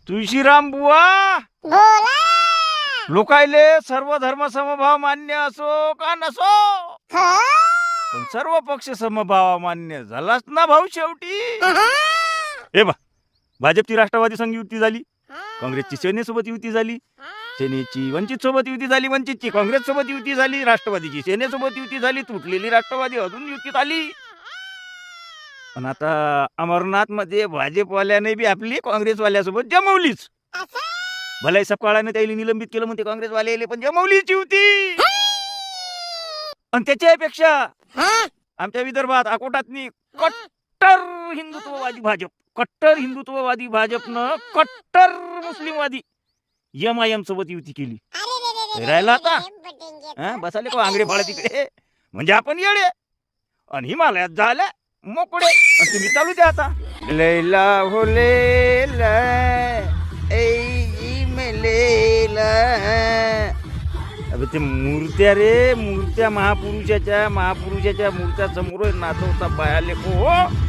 तुळशीराम बुवा, बोला. लोकायले सर्व धर्म समभाव मान्य असो का नसो, हो. पण सर्व पक्ष समभाव मान्य झालाच ना भाऊ शेवटी. हे बा, भाजपची राष्ट्रवादी संघ युती झाली, काँग्रेसची सेनेसोबत युती झाली, सेनेची वंचित सोबत युती झाली, वंचितची काँग्रेस सोबत युती झाली, राष्ट्रवादीची सेनेसोबत युती झाली, तुटलेली राष्ट्रवादी अजून युतीत आली. पण आता अमरनाथ मध्ये भाजपवाल्याने बी आपली काँग्रेसवाल्यासोबत जमवलीच. भलाई सपकाळाने त्याला निलंबित केलं म्हणते काँग्रेसवाले, पण जमवलीच युती. आणि त्याच्यापेक्षा आमच्या विदर्भात अकोटातनी कट्टर हिंदुत्ववादी भाजप, कट्टर हिंदुत्ववादी भाजपनं कट्टर मुस्लिमवादी MIM सोबत युती केली. राहिला आता बसाले को आंगडे फाळा तिकडे, म्हणजे आपण येडे आणि हिमालयात झाल्या मोकळे. आणि तुम्ही चालू द्या आता. लैला हो लैला ऐ मेलेला. अबे ते मूर्त्या रे, मूर्त्या महापुरुषाच्या मूर्त्या समोर नाचवता बायाले को.